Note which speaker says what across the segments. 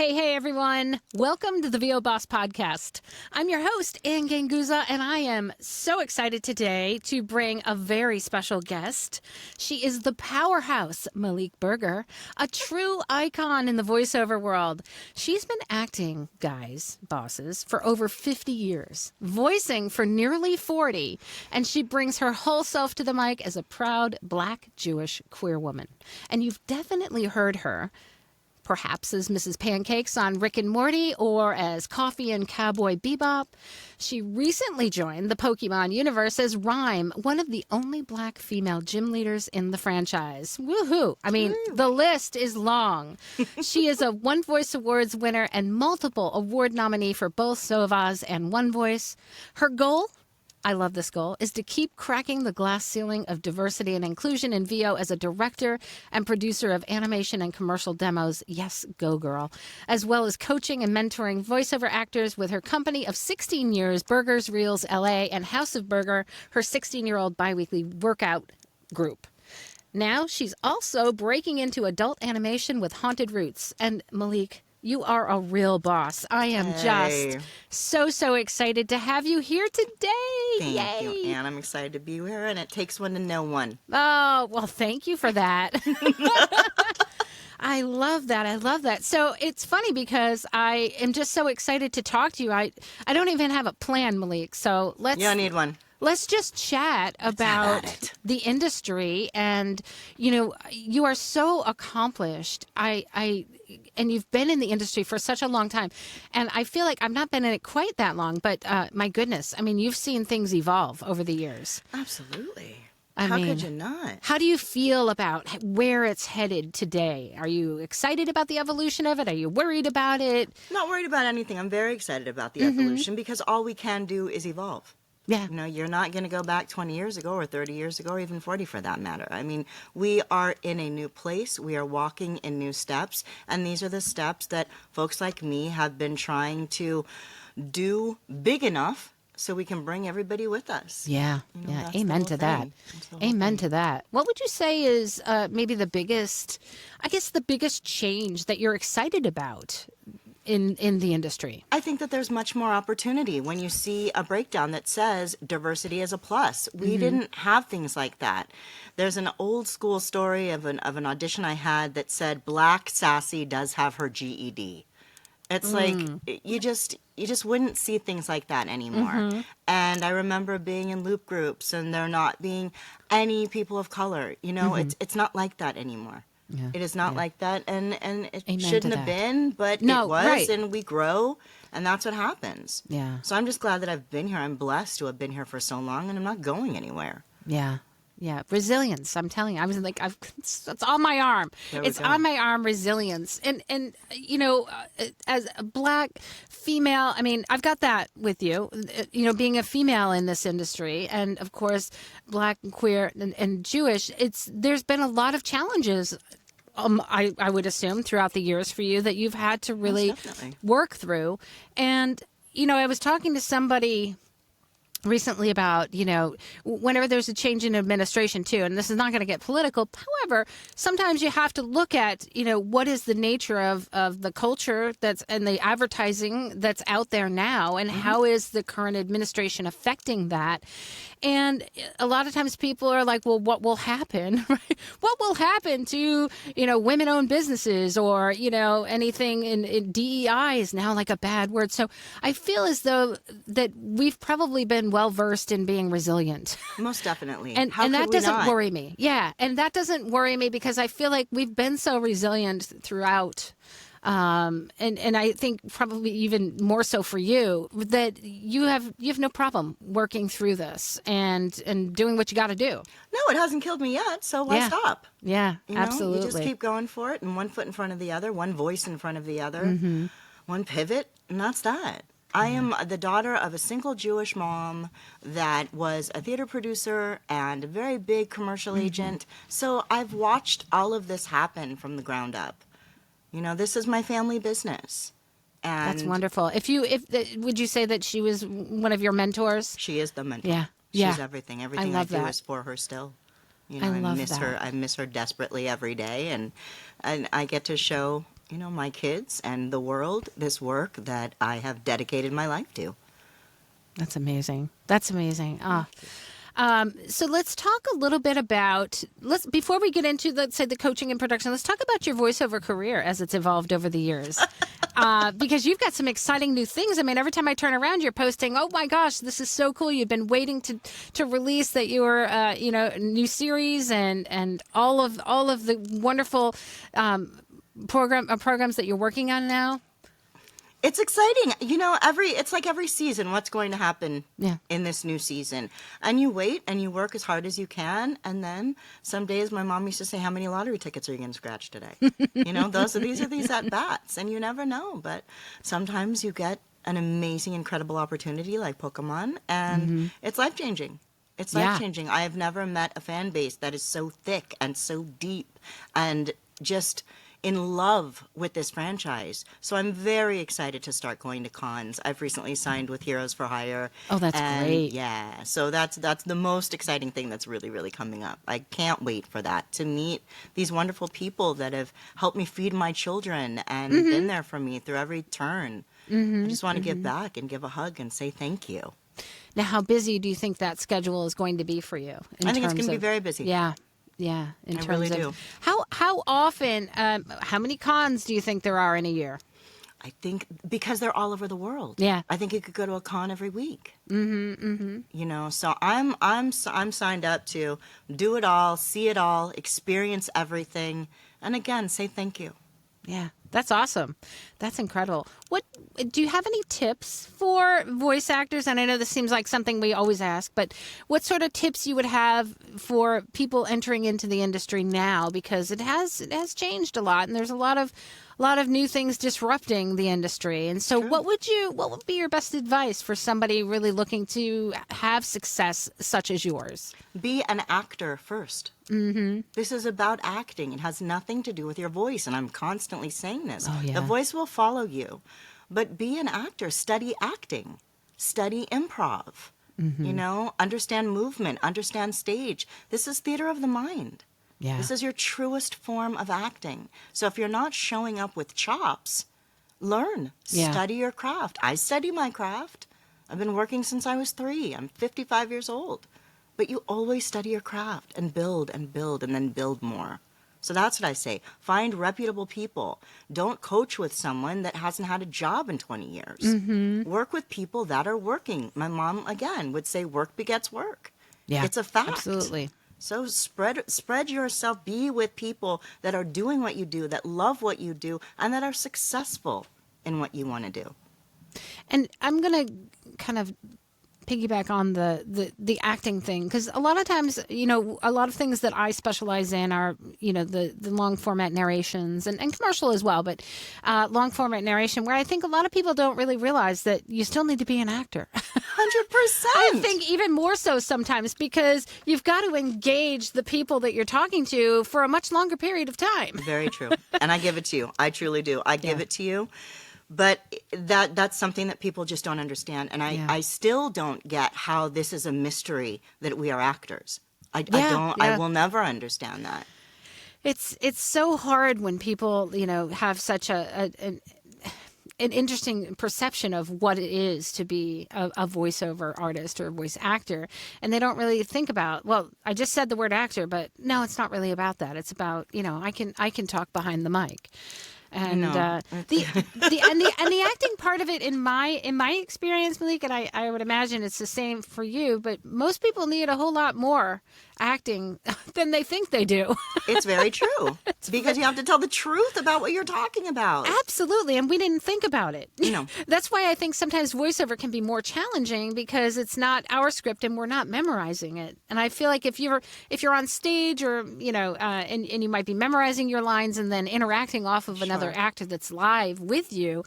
Speaker 1: Hey, everyone. Welcome to the VO Boss Podcast. I'm your host, Ann Ganguzza, and I am so excited today to bring a very special guest. She is the powerhouse, Melique Berger, a true icon in the voiceover world. She's been acting, guys, bosses, for over 50 years, voicing for nearly 40, and she brings her whole self to the mic as a proud Black Jewish queer woman. And you've definitely heard her perhaps as Mrs. Pancakes on Rick and Morty or as Coffee in Cowboy Bebop. She recently joined the Pokémon universe as Rhyme, one of the only Black female gym leaders in the franchise. Woohoo! I mean, the list is long. She is a One Voice Awards winner and multiple award nominee for both Sovas and One Voice. Her goal? I love this goal, is to keep cracking the glass ceiling of diversity and inclusion in VO as a director and producer of animation and commercial demos. Yes, go girl. As well as coaching and mentoring voiceover actors with her company of 16 years, Burgers Reels LA, and House of Burger, her 16-year-old biweekly workout group. Now she's also breaking into adult animation with Haunted Roots. And Melique, you are a real boss. I am just so excited to have you here today.
Speaker 2: Thank you, Anne. I'm excited to be here, and it takes one to know one.
Speaker 1: Oh, well, thank you for that. I love that. I love that. So it's funny because I am just so excited to talk to you. I don't even have a plan, Melique. So let's...
Speaker 2: You don't need one.
Speaker 1: Let's just chat about the industry. And, you know, you are so accomplished. And you've been in the industry for such a long time. And I feel like I've not been in it quite that long, but my goodness, I mean, you've seen things evolve over the years.
Speaker 2: Absolutely.
Speaker 1: How
Speaker 2: could you not?
Speaker 1: How do you feel about where it's headed today? Are you excited about the evolution of it? Are you worried about it?
Speaker 2: Not worried about anything. I'm very excited about the evolution because all we can do is evolve.
Speaker 1: Yeah.
Speaker 2: You know, you're not going to go back 20 years ago or 30 years ago or even 40 for that matter. I mean, we are in a new place. We are walking in new steps. And these are the steps that folks like me have been trying to do big enough so we can bring everybody with us.
Speaker 1: Yeah.
Speaker 2: You know,
Speaker 1: yeah. Amen to that. Amen to that. What would you say is maybe the biggest change that you're excited about in the industry?
Speaker 2: I think that there's much more opportunity when you see a breakdown that says diversity is a plus. We didn't have things like that. There's an old school story of an audition I had that said Black Sassy does have her GED. It's like you just wouldn't see things like that anymore. And I remember being in loop groups and there not being any people of color. You know, it's not like that anymore. Yeah, it is not like that, and it
Speaker 1: Amen
Speaker 2: shouldn't have been, but
Speaker 1: no,
Speaker 2: it was,
Speaker 1: right.
Speaker 2: And we grow, and that's what happens.
Speaker 1: Yeah.
Speaker 2: So I'm just glad that I've been here. I'm blessed to have been here for so long, and I'm not going anywhere.
Speaker 1: Yeah. Yeah, resilience. I'm telling you, I was like, it's on my arm. It's on my arm. Resilience, and you know, as a Black female, I mean, I've got that with you. You know, being a female in this industry, and of course, Black, queer, and Jewish. There's been a lot of challenges. I would assume throughout the years for you that you've had to really work through. And you know, I was talking to somebody recently about, you know, whenever there's a change in administration too, and this is not going to get political. However, sometimes you have to look at, you know, what is the nature of the culture that's and the advertising that's out there now, and how is the current administration affecting that? And a lot of times people are like, well, what will happen? Right? What will happen to, you know, women-owned businesses or, you know, anything in DEI is now like a bad word. So I feel as though that we've probably been well-versed in being resilient.
Speaker 2: Most definitely.
Speaker 1: And that doesn't worry me. Yeah. And that doesn't worry me because I feel like we've been so resilient throughout. And I think probably even more so for you that you have no problem working through this and doing what you got to do.
Speaker 2: No, it hasn't killed me yet, so why stop?
Speaker 1: Yeah,
Speaker 2: you know,
Speaker 1: absolutely.
Speaker 2: You just keep going for it, and one foot in front of the other, one voice in front of the other, one pivot, and that's that. I am the daughter of a single Jewish mom that was a theater producer and a very big commercial agent. So I've watched all of this happen from the ground up. You know, this is my family business. And
Speaker 1: that's wonderful. Would you say that she was one of your mentors?
Speaker 2: She is the mentor.
Speaker 1: Yeah.
Speaker 2: She's everything. Everything I do
Speaker 1: that.
Speaker 2: is for her still. You know,
Speaker 1: I love
Speaker 2: miss
Speaker 1: that.
Speaker 2: her. I miss her desperately every day, and I get to show my kids and the world this work that I have dedicated my life to.
Speaker 1: That's amazing. That's amazing. So let's talk a little bit about, before we get into, let's say, the coaching and production, let's talk about your voiceover career as it's evolved over the years. Because you've got some exciting new things. I mean, every time I turn around, you're posting, oh my gosh, this is so cool. You've been waiting to release that your, new series and all of the wonderful programs that you're working on now.
Speaker 2: It's exciting. It's like every season, what's going to happen in this new season. And you wait and you work as hard as you can. And then some days my mom used to say, how many lottery tickets are you going to scratch today? These are these at-bats. And you never know. But sometimes you get an amazing, incredible opportunity like Pokémon. And it's life-changing. It's life-changing. I have never met a fan base that is so thick and so deep and just in love with this franchise. So I'm very excited to start going to cons. I've recently signed with Heroes for Hire.
Speaker 1: Oh, that's great.
Speaker 2: Yeah. So that's the most exciting thing that's really, really coming up. I can't wait for that, to meet these wonderful people that have helped me feed my children and been there for me through every turn. I just want to give back and give a hug and say thank you.
Speaker 1: Now, how busy do you think that schedule is going to be for you?
Speaker 2: I think it's going to be very busy.
Speaker 1: Yeah. Yeah, in
Speaker 2: I
Speaker 1: terms
Speaker 2: really
Speaker 1: of
Speaker 2: do.
Speaker 1: How often, how many cons do you think there are in a year?
Speaker 2: I think because they're all over the world.
Speaker 1: Yeah.
Speaker 2: I think you could go to a con every week. So I'm signed up to do it all, see it all, experience everything, and again, say thank you.
Speaker 1: Yeah, that's awesome. That's incredible. What do you have any tips for voice actors? And I know this seems like something we always ask, but what sort of tips you would have for people entering into the industry now? Because it has changed a lot, and there's a lot of new things disrupting the industry. And so, what would be your best advice for somebody really looking to have success such as yours?
Speaker 2: Be an actor first. This is about acting. It has nothing to do with your voice, and I'm constantly saying this.
Speaker 1: Oh, yeah.
Speaker 2: The voice will follow you, but be an actor. Study acting. Study improv. Understand movement. Understand stage. This is theater of the mind.
Speaker 1: Yeah.
Speaker 2: This is your truest form of acting. So if you're not showing up with chops, learn.
Speaker 1: Yeah.
Speaker 2: Study your craft. I study my craft. I've been working since I was 3. I'm 55 years old. But you always study your craft and build and build and then build more. So that's what I say. Find reputable people. Don't coach with someone that hasn't had a job in 20 years. Work with people that are working. My mom, again, would say work begets work.
Speaker 1: Yeah,
Speaker 2: it's a fact.
Speaker 1: Absolutely.
Speaker 2: So spread yourself. Be with people that are doing what you do, that love what you do, and that are successful in what you want to do.
Speaker 1: And I'm going to kind of piggyback on the acting thing, because a lot of times, a lot of things that I specialize in are, the long format narrations and commercial as well, but long format narration, where I think a lot of people don't really realize that you still need to be an actor.
Speaker 2: 100%.
Speaker 1: I think even more so sometimes, because you've got to engage the people that you're talking to for a much longer period of time.
Speaker 2: Very true. And I give it to you. I truly do. I give it to you. But that's something that people just don't understand. And I still don't get how this is a mystery that we are actors. I will never understand that.
Speaker 1: It's so hard when people, have such an interesting perception of what it is to be a voiceover artist or a voice actor. And they don't really think about, well, I just said the word actor, but no, it's not really about that. It's about, I can talk behind the mic. And the acting part of it, in my experience, Melique, and I would imagine it's the same for you, but most people need a whole lot more acting than they think they do.
Speaker 2: It's very true. Because you have to tell the truth about what you're talking about.
Speaker 1: Absolutely. And we didn't think about it. That's why I think sometimes voiceover can be more challenging, because it's not our script and we're not memorizing it. And I feel like if you're on stage or, and you might be memorizing your lines and then interacting off of another actor that's live with you,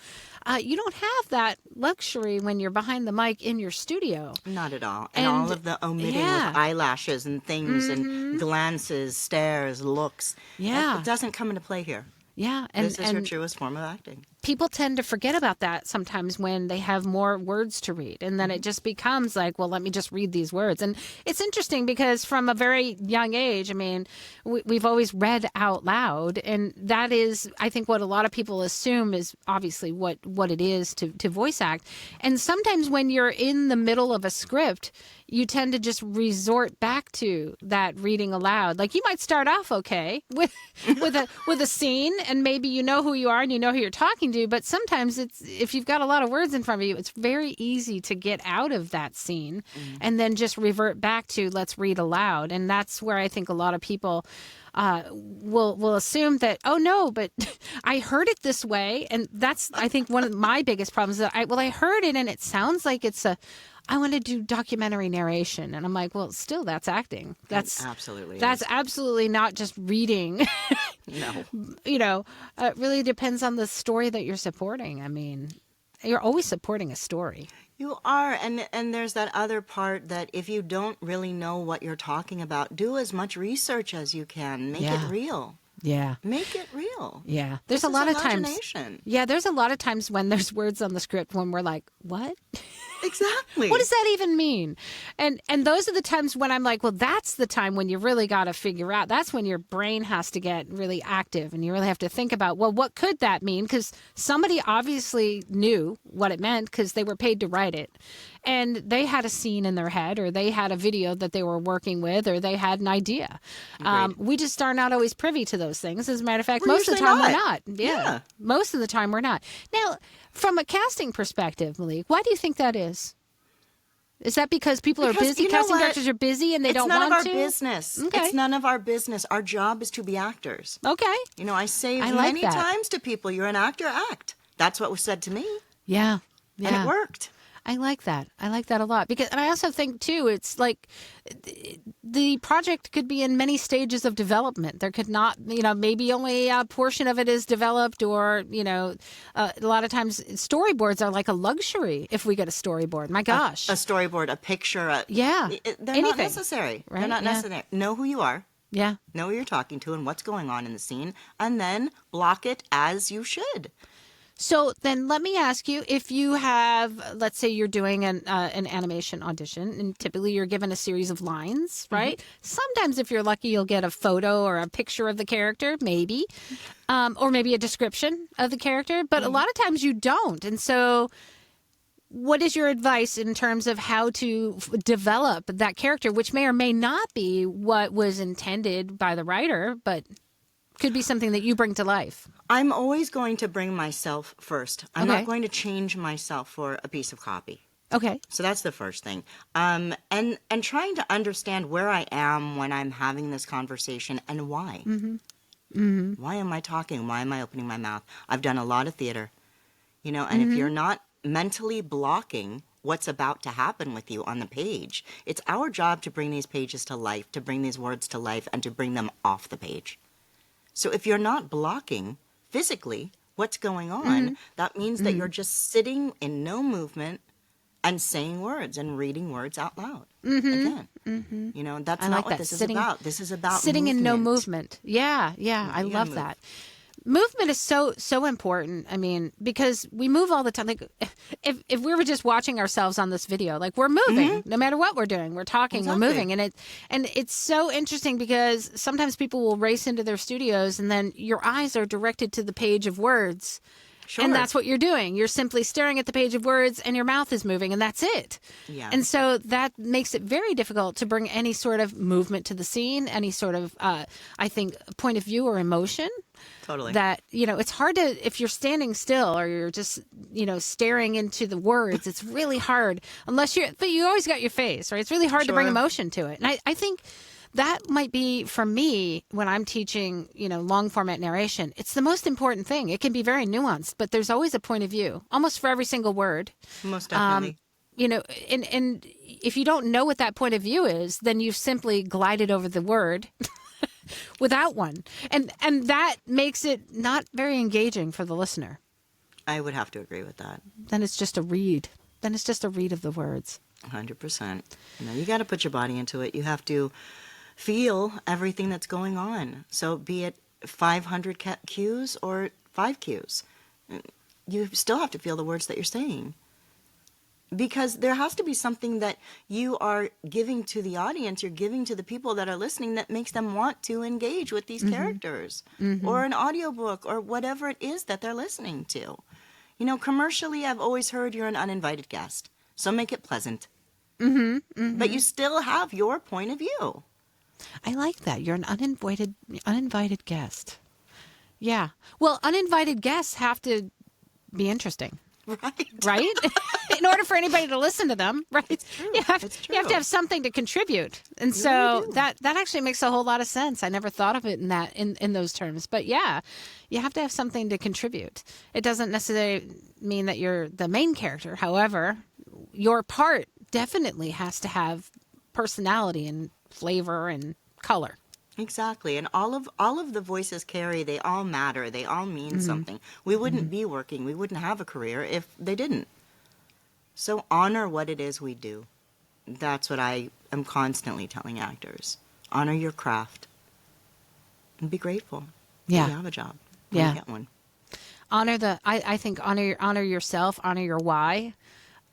Speaker 1: you don't have that luxury when you're behind the mic in your studio.
Speaker 2: Not at all. And all of the omitting with eyelashes and things and glances, stares, looks.
Speaker 1: Yeah.
Speaker 2: It doesn't come into play here.
Speaker 1: Yeah.
Speaker 2: This is your truest form of acting.
Speaker 1: people tend to forget about that sometimes when they have more words to read. And then it just becomes like, well, let me just read these words. And it's interesting because from a very young age, I mean, we've always read out loud. And that is, I think, what a lot of people assume is obviously what it is to voice act. And sometimes when you're in the middle of a script, you tend to just resort back to that reading aloud. Like you might start off okay with a scene, and maybe you know who you are and you know who you're talking to. But sometimes if you've got a lot of words in front of you, it's very easy to get out of that scene and then just revert back to let's read aloud. And that's where I think a lot of people will assume that, oh no, but I heard it this way. And that's, I think, one of my biggest problems that I heard it and it sounds like I want to do documentary narration. And I'm like, well, still, that's acting. That's absolutely not just reading.
Speaker 2: No.
Speaker 1: It really depends on the story that you're supporting. I mean, you're always supporting a story.
Speaker 2: You are. And there's that other part that if you don't really know what you're talking about, do as much research as you can. Make it real.
Speaker 1: Yeah.
Speaker 2: Make it real.
Speaker 1: Yeah. There's a lot of times. Yeah, there's a lot of times when there's words on the script when we're like, what?
Speaker 2: Exactly.
Speaker 1: What does that even mean? And those are the times when I'm like, well, that's the time when you really got to figure out. That's when your brain has to get really active and you really have to think about, well, what could that mean? Because somebody obviously knew what it meant because they were paid to write it. And they had a scene in their head, or they had a video that they were working with, or they had an idea. We just are not always privy to those things. As a matter of fact, most of the time we're not. Yeah. Most of the time we're not. Now, from a casting perspective, Melique, why do you think that is? Is that because people are busy? Casting directors are busy and they don't want to?
Speaker 2: It's none of our business. Okay. It's none of our business. Our job is to be actors.
Speaker 1: Okay.
Speaker 2: I say many times to people, you're an actor, act. That's what was said to me.
Speaker 1: Yeah.
Speaker 2: And it worked.
Speaker 1: I like that. I like that a lot and I also think too, it's like the project could be in many stages of development. There could not, maybe only a portion of it is developed, or a lot of times storyboards are like a luxury. If we get a storyboard, my gosh,
Speaker 2: a storyboard, a picture, they're not necessary. Right? They're not necessary. Know who you are. Yeah. Know who you're talking to and what's going on in the scene, and then block it as you should.
Speaker 1: So then let me ask you, if you have, let's say you're doing an animation audition, and typically you're given a series of lines, right? Sometimes if you're lucky, you'll get a photo or a picture of the character, maybe, or maybe a description of the character. But a lot of times you don't. And so what is your advice in terms of how to develop that character, which may or may not be what was intended by the writer, but could be something that you bring to life?
Speaker 2: I'm always going to bring myself first. I'm not going to change myself for a piece of copy. Okay. So that's the first thing. And trying to understand where I am when I'm having this conversation and why. Why am I talking? Why am I opening my mouth? I've done a lot of theater, and if you're not mentally blocking what's about to happen with you on the page, it's our job to bring these pages to life, to bring these words to life, and to bring them off the page. So if you're not blocking physically what's going on, that means that you're just sitting in no movement and saying words and reading words out loud. Again, that's not what this is about. This is about
Speaker 1: sitting
Speaker 2: movement.
Speaker 1: In no movement. Yeah, I love that. Movement is so important. I mean, because we move all the time. Like, if we were just watching ourselves on this video, like we're moving, no matter what we're doing, we're talking, we're moving, and it's so interesting because sometimes people will race into their studios, and then your eyes are directed to the page of words. Sure. And that's what you're doing. You're simply staring at the page of words and your mouth is moving, and that's it. Yeah. And so that makes it very difficult to bring any sort of movement to the scene, any sort of, I think, point of view or emotion. Totally. That, it's hard to, if you're standing still or you're just, staring into the words, it's really hard but you always got your face, right? It's really hard to bring emotion to it. And I think that might be, for me, when I'm teaching, long format narration, it's the most important thing. It can be very nuanced, but there's always a point of view, almost for every single word. Most definitely. And if you don't know what that point of view is, then you've simply glided over the word without one. And that makes it not very engaging for the listener.
Speaker 2: I would have to agree with that.
Speaker 1: Then it's just a read. Then it's just a read of the words.
Speaker 2: 100%. You got to put your body into it. You have to feel everything that's going on. So be it 500 cues or 5 cues. you still have to feel the words that you're saying. Because there has to be something that you are giving to the audience, you're giving to the people that are listening that makes them want to engage with these characters or an audiobook or whatever it is that they're listening to. You know, commercially, I've always heard you're an uninvited guest, so make it pleasant. But you still have your point of view.
Speaker 1: I like that. You're an uninvited guest. Yeah. Well, uninvited guests have to be interesting. Right? In order for anybody to listen to them, right?
Speaker 2: It's true.
Speaker 1: You have to have something to contribute. And so that actually makes a whole lot of sense. I never thought of it in those terms. But yeah, you have to have something to contribute. It doesn't necessarily mean that you're the main character. However, your part definitely has to have personality and flavor and color.
Speaker 2: Exactly. And all of the voices carry, they all matter. They all mean something. We wouldn't be working, we wouldn't have a career if they didn't. So honor what it is we do. That's what I am constantly telling actors. Honor your craft. And be grateful.
Speaker 1: Yeah.
Speaker 2: You have a job. When you get one.
Speaker 1: I think honor yourself, honor your why.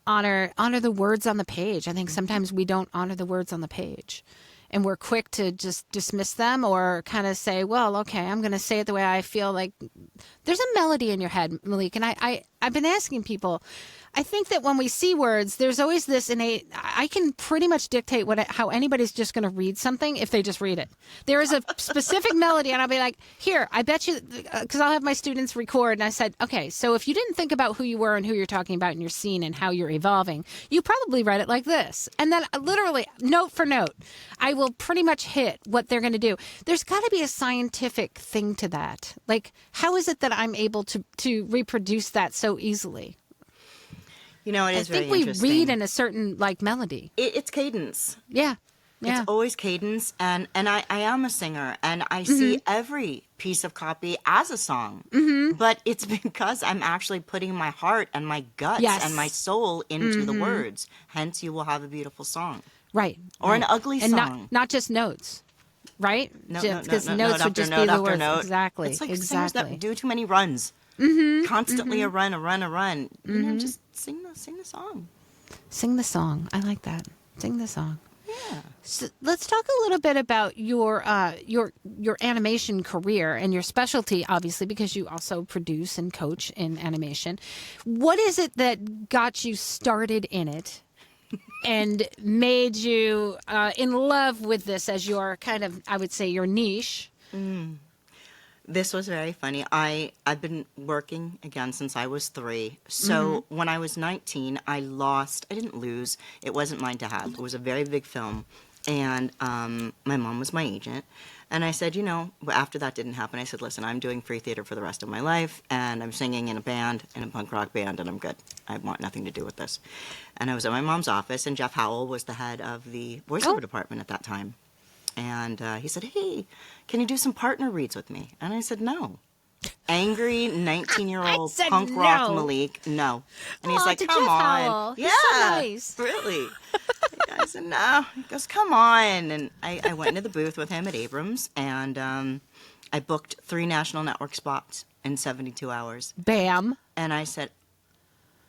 Speaker 1: Honor the words on the page. I think sometimes we don't honor the words on the page. And we're quick to just dismiss them or kind of say, well, okay, I'm going to say it the way I feel. Like there's a melody in your head, Melique. And I've been asking people, I think that when we see words, there's always this innate, I can pretty much dictate how anybody's just going to read something if they just read it. There is a specific melody and I'll be like, here, I bet you, because I'll have my students record. And I said, okay, so if you didn't think about who you were and who you're talking about in your scene and how you're evolving, you probably read it like this. And then literally note for note, I will pretty much hit what they're going to do. There's got to be a scientific thing to that. Like, how is it that I'm able to reproduce that so easily?
Speaker 2: You know, it is very
Speaker 1: interesting. I think we read in a certain, melody.
Speaker 2: It's cadence.
Speaker 1: Yeah.
Speaker 2: It's always cadence. And I am a singer, and I see every piece of copy as a song. But it's because I'm actually putting my heart and my guts and my soul into the words. Hence, you will have a beautiful song.
Speaker 1: Right.
Speaker 2: Or an ugly song.
Speaker 1: And not just notes. Right? Because
Speaker 2: note
Speaker 1: notes would just be the words.
Speaker 2: Note.
Speaker 1: Exactly.
Speaker 2: It's like singers that do too many runs. Constantly a run. You know, just sing the song.
Speaker 1: Sing the song. I like that. Sing the song.
Speaker 2: Yeah.
Speaker 1: So let's talk a little bit about your animation career and your specialty, obviously, because you also produce and coach in animation. What is it that got you started in it and made you in love with this as your kind of, I would say, your niche?
Speaker 2: This was very funny. I've been working again since I was 3. So when I was 19, I didn't lose. It wasn't mine to have. It was a very big film. And my mom was my agent. And I said, after that didn't happen, I said, listen, I'm doing free theater for the rest of my life. And I'm singing in a band, in a punk rock band, and I'm good. I want nothing to do with this. And I was at my mom's office, and Jeff Howell was the head of the voiceover department at that time. And he said, hey, can you do some partner reads with me? And I said, no. Angry 19-year-old punk rock Melique, no. And he's like, come on.
Speaker 1: Howell.
Speaker 2: Yeah,
Speaker 1: he's so nice.
Speaker 2: Really. I said, no. He goes, come on. And I went into the booth with him at Abrams, and I booked 3 national network spots in 72 hours.
Speaker 1: Bam.
Speaker 2: And I said,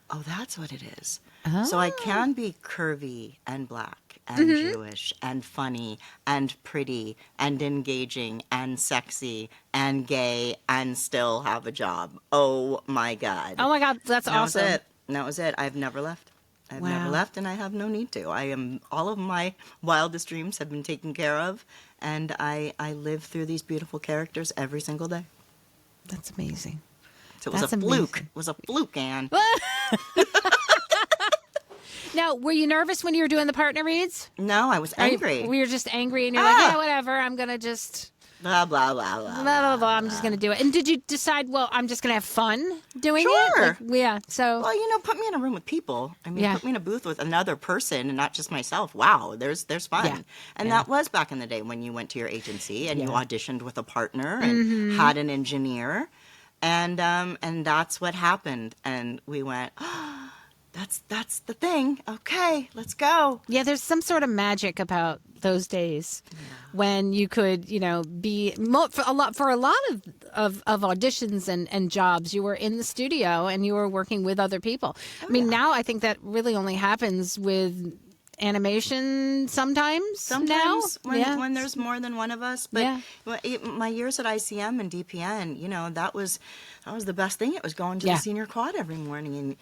Speaker 2: oh, that's what it is. Oh. So I can be curvy and black and Jewish and funny and pretty and engaging and sexy and gay and still have a job. Oh, my God.
Speaker 1: Oh, my God. That's awesome.
Speaker 2: That was it. I've never left. I've never left, and I have no need to. All of my wildest dreams have been taken care of, and I live through these beautiful characters every single day.
Speaker 1: That's amazing.
Speaker 2: So it was a fluke. It was a fluke, Anne.
Speaker 1: Now, were you nervous when you were doing the partner reads?
Speaker 2: No, I was angry.
Speaker 1: We were just angry, and you're like, yeah, whatever, I'm going to just...
Speaker 2: Blah, blah, blah, blah.
Speaker 1: Blah, blah, blah, I'm just going to do it. And did you decide, well, I'm just going to have fun doing
Speaker 2: it?
Speaker 1: Sure. Yeah, so...
Speaker 2: Well, put me in a room with people. I mean, put me in a booth with another person and not just myself. Wow, there's fun. Yeah. And that was back in the day when you went to your agency and you auditioned with a partner and had an engineer. And that's what happened. And we went... That's the thing. Okay, let's go.
Speaker 1: Yeah, there's some sort of magic about those days when you could, be for a lot of auditions and jobs, you were in the studio and you were working with other people. I mean, now I think that really only happens with animation sometimes now.
Speaker 2: When there's more than one of us. But my years at ICM and DPN, you know, that was the best thing. It was going to the senior quad every morning, and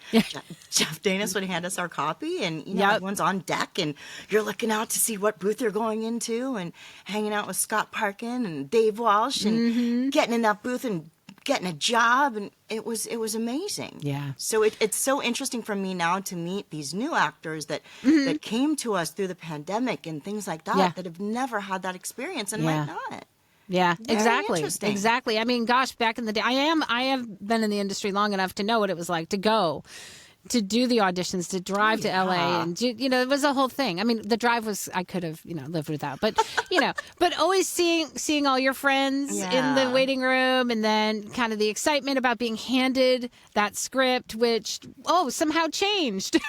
Speaker 2: Jeff Danis would hand us our copy, and you know, everyone's on deck, and you're looking out to see what booth you're going into, and hanging out with Scott Parkin and Dave Walsh, and getting in that booth and getting a job, and it was amazing.
Speaker 1: Yeah.
Speaker 2: So it's so interesting for me now to meet these new actors that that came to us through the pandemic and things like that that have never had that experience and might not.
Speaker 1: Yeah,
Speaker 2: Very
Speaker 1: exactly.
Speaker 2: interesting.
Speaker 1: Exactly. I mean, gosh, back in the day, I have been in the industry long enough to know what it was like to go to do the auditions, to drive to LA, and do, you know, it was a whole thing. I mean, the drive was, I could have, you know, lived without, but you know, but always seeing all your friends in the waiting room, and then kind of the excitement about being handed that script, which somehow changed.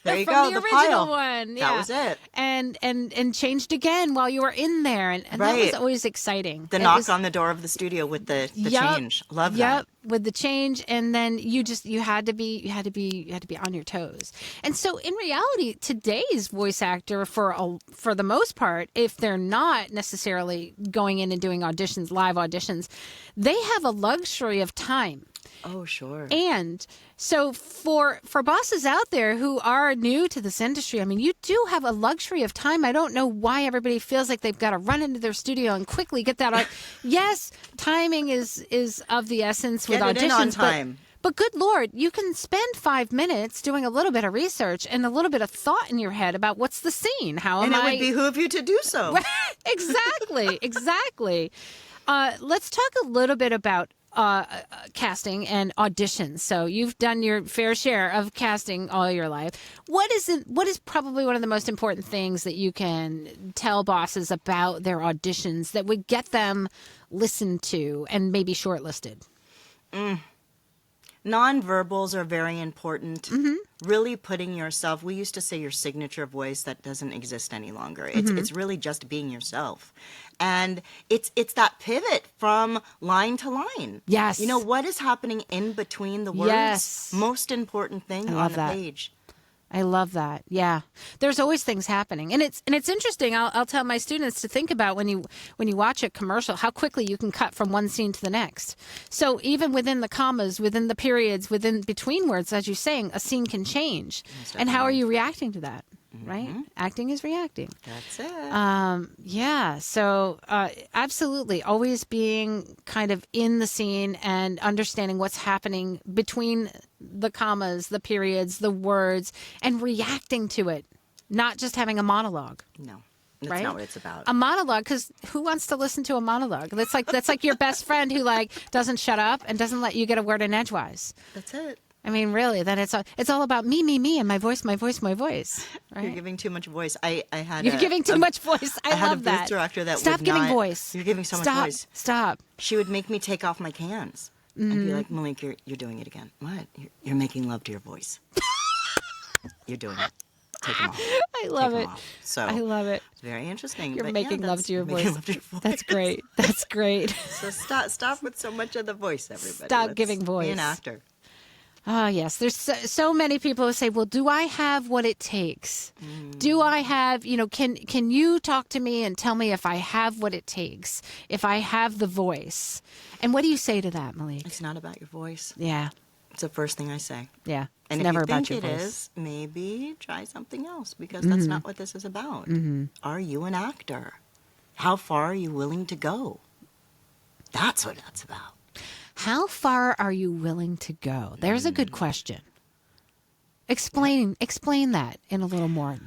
Speaker 2: There you
Speaker 1: from
Speaker 2: go,
Speaker 1: the
Speaker 2: the
Speaker 1: original
Speaker 2: file.
Speaker 1: one.
Speaker 2: That was it.
Speaker 1: And changed again while you were in there, and that was always exciting.
Speaker 2: The knock on the door of the studio with the change. Love that.
Speaker 1: With the change, and then you had to be on your toes. And so in reality, today's voice actor, for the most part, if they're not necessarily going in and doing auditions, live auditions, they have a luxury of time.
Speaker 2: Oh, sure.
Speaker 1: And so for bosses out there who are new to this industry, I mean, you do have a luxury of time. I don't know why everybody feels like they've got to run into their studio and quickly get that. Yes, timing is of the essence with auditions. Get it in on
Speaker 2: time.
Speaker 1: But good Lord, you can spend 5 minutes doing a little bit of research and a little bit of thought in your head about what's the scene.
Speaker 2: And it would behoove you to do so.
Speaker 1: Exactly. Let's talk a little bit about casting and auditions. So you've done your fair share of casting all your life. What is probably one of the most important things that you can tell bosses about their auditions that would get them listened to and maybe shortlisted?
Speaker 2: Nonverbals are very important. Really putting yourself, we used to say your signature voice, that doesn't exist any longer. It's really just being yourself. And it's that pivot from line to line.
Speaker 1: Yes.
Speaker 2: You know, what is happening in between the words?
Speaker 1: Yes.
Speaker 2: Most important thing on the page.
Speaker 1: I love that. Yeah. There's always things happening. And it's interesting. I'll tell my students to think about when you watch a commercial, how quickly you can cut from one scene to the next. So even within the commas, within the periods, within between words, as you're saying, a scene can change. And how are you reacting to that? Right? Acting is reacting.
Speaker 2: That's it.
Speaker 1: Yeah. So absolutely. Always being kind of in the scene and understanding what's happening between the commas, the periods, the words, and reacting to it. Not just having a monologue.
Speaker 2: No. That's not what it's about.
Speaker 1: A monologue, because who wants to listen to a monologue? That's like your best friend who doesn't shut up and doesn't let you get a word in edgewise.
Speaker 2: That's it.
Speaker 1: I mean, really, then it's all about me, and my voice, right?
Speaker 2: You're giving too much voice.
Speaker 1: You're giving too much voice. I love that.
Speaker 2: I had a booth director that
Speaker 1: Stop
Speaker 2: would
Speaker 1: giving
Speaker 2: not,
Speaker 1: voice.
Speaker 2: You're giving so much voice.
Speaker 1: Stop.
Speaker 2: She would make me take off my cans. I'd be like, Melique, you're doing it again. What? You're making love to your voice. You're doing it. Take them off.
Speaker 1: I love it.
Speaker 2: So
Speaker 1: I love it.
Speaker 2: It's very interesting.
Speaker 1: You're making love to your voice. That's great. That's great.
Speaker 2: So stop with so much of the voice, everybody.
Speaker 1: Stop giving voice.
Speaker 2: Be an actor.
Speaker 1: Oh, yes. There's so many people who say, well, do I have what it takes? Do I have, can you talk to me and tell me if I have what it takes, if I have the voice? And what do you say to that, Melique?
Speaker 2: It's not about your voice.
Speaker 1: Yeah.
Speaker 2: It's the first thing I say.
Speaker 1: Yeah.
Speaker 2: And
Speaker 1: never
Speaker 2: if you
Speaker 1: about
Speaker 2: think
Speaker 1: your
Speaker 2: it
Speaker 1: voice.
Speaker 2: is, maybe try something else, because that's not what this is about. Are you an actor? How far are you willing to go? That's what that's about.
Speaker 1: How far are you willing to go? There's a good question. Explain that in a little more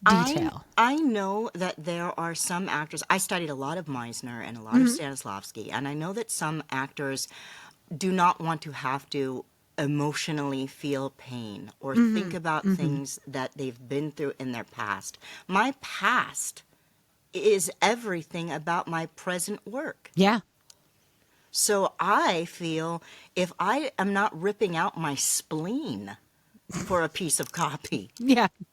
Speaker 1: detail.
Speaker 2: I know that there are some actors. I studied a lot of Meisner and a lot of Stanislavski, and I know that some actors do not want to have to emotionally feel pain or think about things that they've been through in their past. My past is everything about my present work.
Speaker 1: Yeah.
Speaker 2: So I feel if I am not ripping out my spleen for a piece of copy,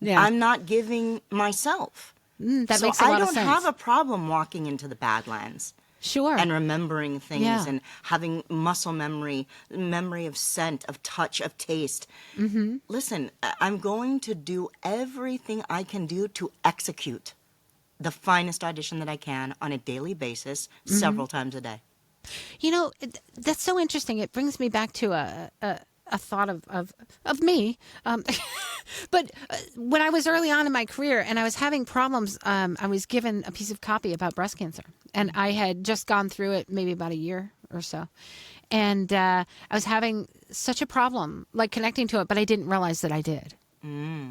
Speaker 2: I'm not giving myself.
Speaker 1: That
Speaker 2: so
Speaker 1: makes a lot of sense.
Speaker 2: I don't have a problem walking into the Badlands.
Speaker 1: Sure.
Speaker 2: And remembering things
Speaker 1: Yeah.
Speaker 2: and having muscle memory, memory of scent, of touch, of taste. Listen, I'm going to do everything I can do to execute the finest audition that I can on a daily basis, several times a day.
Speaker 1: You know, that's so interesting. It brings me back to a thought of me. But when I was early on in my career and I was having problems, I was given a piece of copy about breast cancer. And I had just gone through it maybe about a year or so. And I was having such a problem, like connecting to it, but I didn't realize that I did.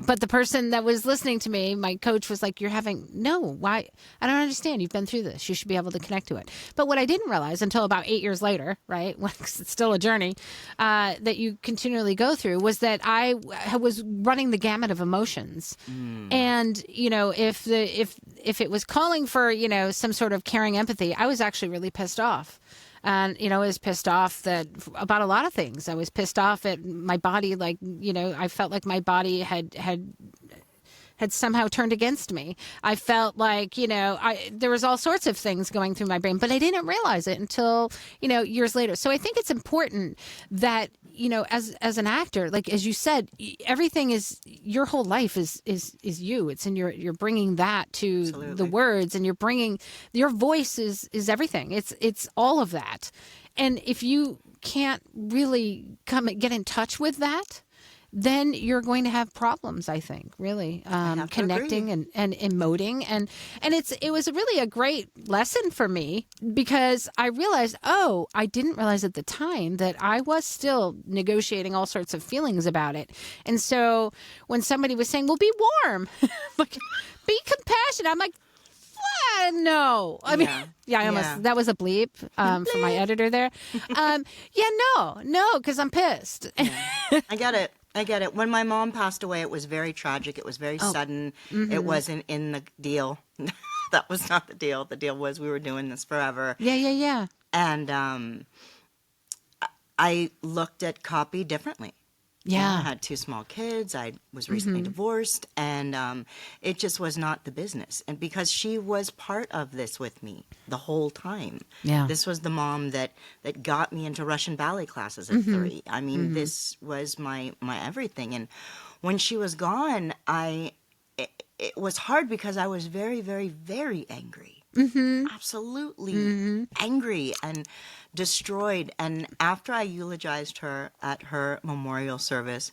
Speaker 1: But the person that was listening to me, my coach was like, no, why? I don't understand. You've been through this. You should be able to connect to it. But what I didn't realize until about 8 years later, right, when it's still a journey that you continually go through, was that I was running the gamut of emotions. And, you know, if it was calling for, you know, some sort of caring empathy, I was actually really pissed off. And, you know, I was pissed off about a lot of things. I was pissed off at my body. Like, you know, I felt like my body had somehow turned against me. I felt like, you know, there was all sorts of things going through my brain, but I didn't realize it until, you know, years later. So I think it's important that, you know, as an actor, like, as you said, everything is, your whole life is you. It's in you're bringing that to
Speaker 2: Absolutely.
Speaker 1: the words, and you're bringing, your voice is everything. It's all of that. And if you can't really get in touch with that, then you're going to have problems, I think, really, connecting and emoting. And it was really a great lesson for me, because I realized, I didn't realize at the time that I was still negotiating all sorts of feelings about it. And so when somebody was saying, well, be warm, like, be compassionate, I'm like, no. I mean, I almost, that was a bleep for my editor there. No, because I'm pissed.
Speaker 2: I get it. When my mom passed away, it was very tragic. It was very sudden. It wasn't in the deal. That was not the deal. The deal was we were doing this forever.
Speaker 1: Yeah.
Speaker 2: And I looked at copy differently.
Speaker 1: Yeah.
Speaker 2: I had 2 small kids. I was recently divorced, and it just was not the business. And because she was part of this with me the whole time.
Speaker 1: Yeah.
Speaker 2: This was the mom that got me into Russian ballet classes at 3. I mean, this was my everything. And when she was gone, it was hard because I was very, very, very angry. Absolutely angry and destroyed. And after I eulogized her at her memorial service,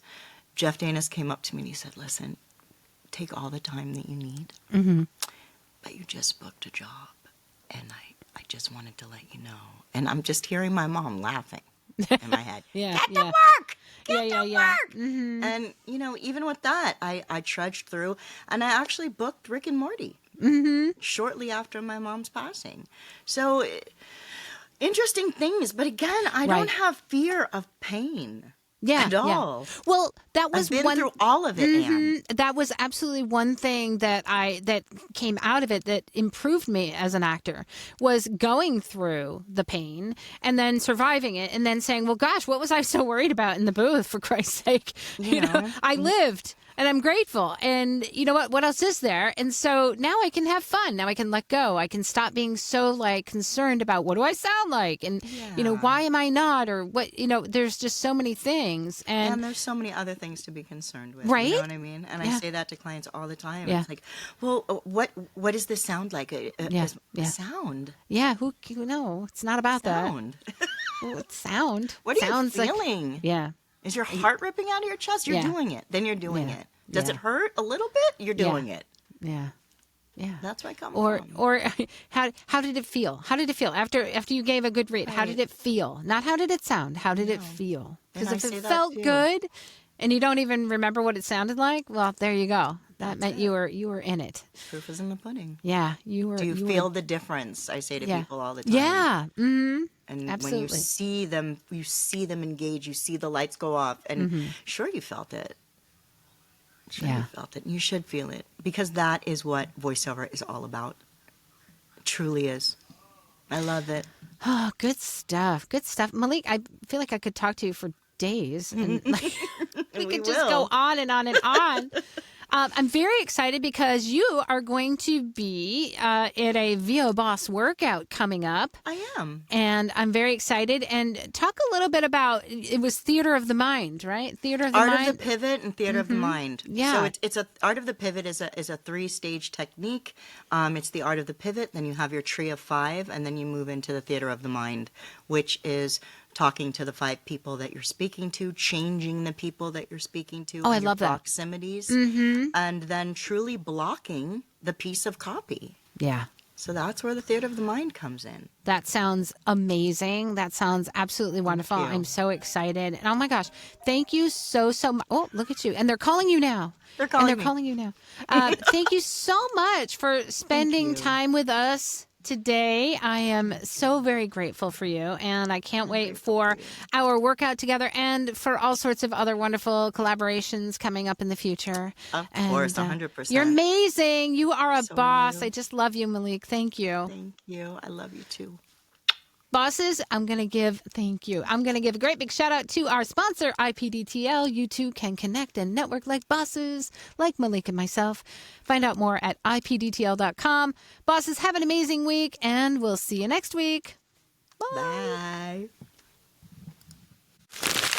Speaker 2: Jeff Danis came up to me and he said, listen, take all the time that you need, but you just booked a job, and I just wanted to let you know. And I'm just hearing my mom laughing in my head. Get to work! Get to work! And, you know, even with that, I trudged through, and I actually booked Rick and Morty shortly after my mom's passing. So, interesting things. But again, I don't have fear of pain at all.
Speaker 1: Well, that was
Speaker 2: I've been through all of it, Anne.
Speaker 1: That was absolutely one thing that came out of it that improved me as an actor, was going through the pain and then surviving it, and then saying, well, gosh, what was I so worried about in the booth, for Christ's sake? You know, I lived. And I'm grateful. And you know what else is there? And so now I can have fun. Now I can let go. I can stop being so, like, concerned about what do I sound like? And, you know, why am I not? Or what, you know, there's just so many things. And
Speaker 2: there's so many other things to be concerned with.
Speaker 1: Right?
Speaker 2: You know what I mean? And I say that to clients all the time. It's like, well, what does this sound like? Sound?
Speaker 1: Yeah, who no, it's not about
Speaker 2: sound.
Speaker 1: that. Well, it's sound.
Speaker 2: What are
Speaker 1: Sounds
Speaker 2: you feeling?
Speaker 1: Like,
Speaker 2: Is your heart ripping out of your chest? You're doing it. Then you're doing it. Does it hurt a little bit? You're doing it.
Speaker 1: Yeah.
Speaker 2: That's where I come
Speaker 1: from.
Speaker 2: from.
Speaker 1: Or how did it feel? How did it feel after you gave a good read? Right. How did it feel? Not how did it sound? How did it feel? Because if it felt good, and you don't even remember what it sounded like, well, there you go. That meant you were in it.
Speaker 2: Proof is in the pudding.
Speaker 1: Yeah, you were.
Speaker 2: Do you feel the difference? I say to people all the time.
Speaker 1: Yeah. Mm-hmm.
Speaker 2: And
Speaker 1: absolutely.
Speaker 2: when you see them engage, you see the lights go off, and sure, you felt it. You felt it. And you should feel it, because that is what voiceover is all about. It truly is. I love it.
Speaker 1: Oh, good stuff. Good stuff. Melique, I feel like I could talk to you for days. And we could just go on and on and on. I'm very excited because you are going to be at a VO Boss workout coming up.
Speaker 2: I am.
Speaker 1: And I'm very excited. And talk a little bit about, it was Theater of the Mind, right? Theater of the Mind.
Speaker 2: Art of the Pivot and Theater of the Mind.
Speaker 1: Yeah.
Speaker 2: So it's a Art of the Pivot is a 3-stage technique. It's the Art of the Pivot, then you have your tree of 5, and then you move into the Theater of the Mind, which is talking to the 5 people that you're speaking to, changing the people that you're speaking to.
Speaker 1: Oh, I
Speaker 2: your
Speaker 1: love that.
Speaker 2: proximities, and then truly blocking the piece of copy.
Speaker 1: Yeah.
Speaker 2: So that's where the Theater of the Mind comes in.
Speaker 1: That sounds amazing. That sounds absolutely wonderful.
Speaker 2: Thank you.
Speaker 1: I'm so excited. And oh my gosh, thank you so much. Oh, look at you. And they're calling you now.
Speaker 2: They're calling me.
Speaker 1: Calling you now. Thank you so much for spending time with us today. I am so very grateful for you, and I can't wait for our workout together and for all sorts of other wonderful collaborations coming up in the future.
Speaker 2: Of course, 100%.
Speaker 1: You're amazing. You are a
Speaker 2: So are
Speaker 1: boss.
Speaker 2: you.
Speaker 1: I just love you, Melique. Thank you.
Speaker 2: Thank you. I love you too.
Speaker 1: Bosses, I'm going to give a great big shout out to our sponsor, IPDTL. You too can connect and network like bosses, like Melique and myself. Find out more at IPDTL.com. Bosses, have an amazing week, and we'll see you next week. Bye.
Speaker 2: Bye.